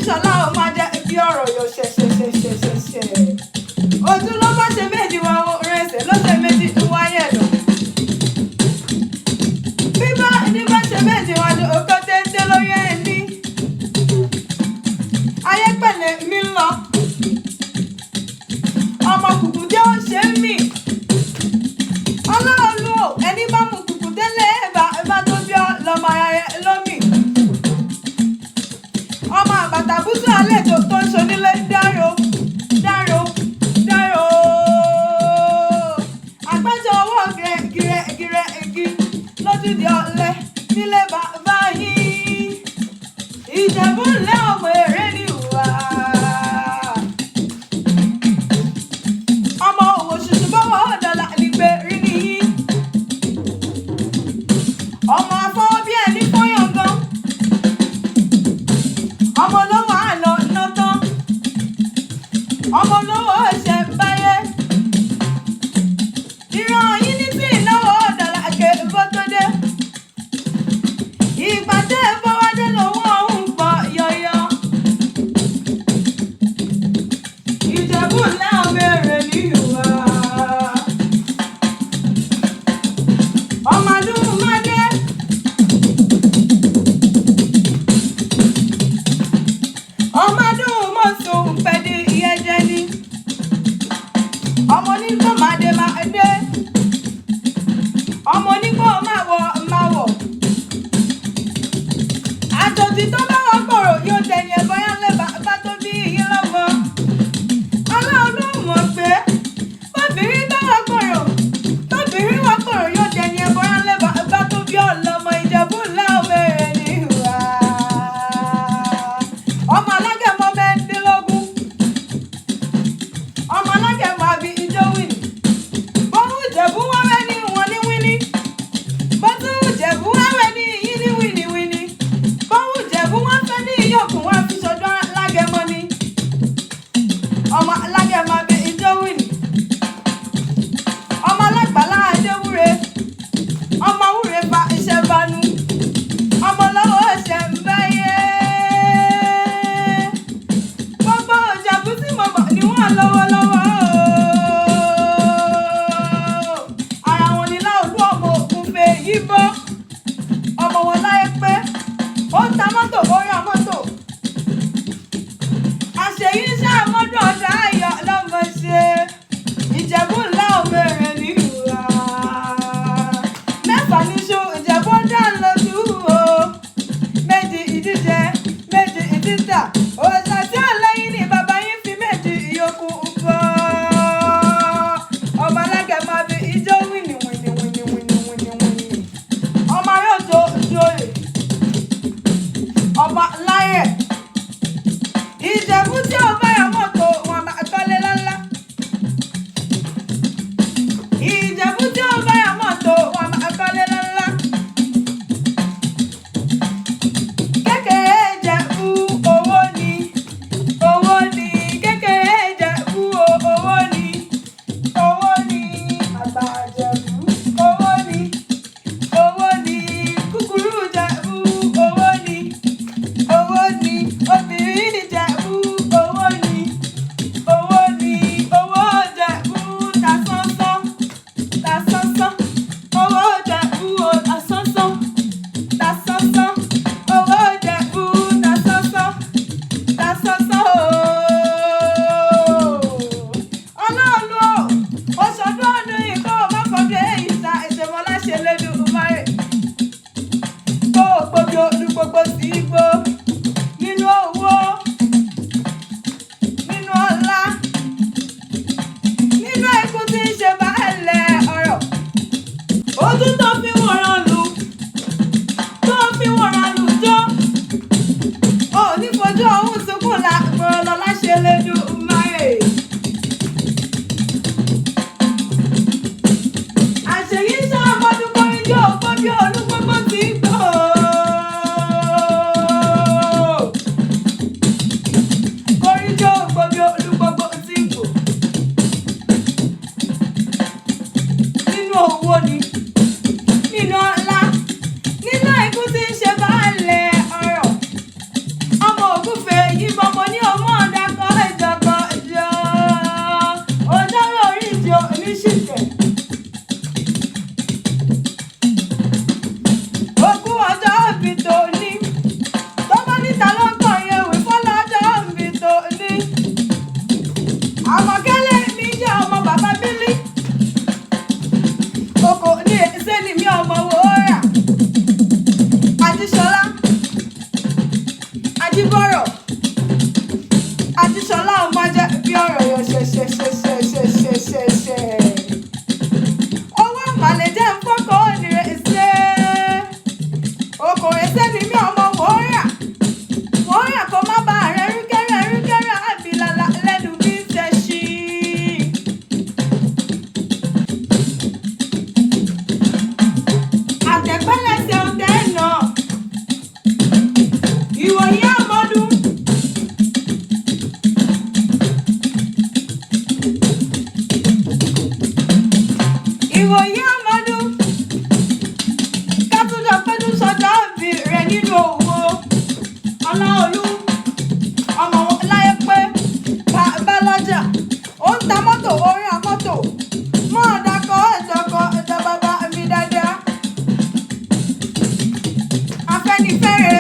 ṣọlá ó máa jẹ́ kí ọ̀rọ̀ yọ ṣẹ̀ṣẹ̀ṣẹ̀ṣẹ̀ṣẹ̀. Ojú ló bá ṣe méjì wá rẹsẹ̀ lọ́sẹ̀ méjì tó wáyé lọ. Bíbá ẹni bá ṣe méjì wá ní òkò téńté lórí ẹni. Ayé pẹ̀lẹ́ mi lọ. Ọmọ kùkù jẹ́ ó ṣe ń mì. Ọlọ́run ò ẹni bá mu kùkù tẹ́lẹ̀ ẹ̀bá tó bí ọ lọ́mọ ayẹyẹ lómì. Ọmọ àbàtà búsú àlejò tó ń ṣonílé dárò dárò dárò. Àgbájọ ọwọ́ gírẹ́gírẹ́ igi lójúde ọ̀lẹ nílé bàbá yìí. Ìjẹ̀bú ńlẹ̀ ọmọ èrè ni ìwà. Ọmọ òwò ṣùṣù bọ́wọ́ dọ́là nígbè rí nìyí. Ọmọ afọwọ́ bí ẹni fọyàn gan. Ọmọ olówó àlọ́ ná tán. Ọmọ olówó ṣẹ̀ ń báyé. Ìran yín ní tí ìnáwó dọ́là ké bó tó dé. Ìgbà tẹ́ ẹ bọ́ wá dé lówó ọ̀hún pọ̀ yọ̀yọ̀. ó ń ta mọ́tò orí àmọ́tò mọ́ ọ̀dàkọ̀ ẹ̀dọ̀ bàbá mi dáadáa Afẹ́nifẹ́re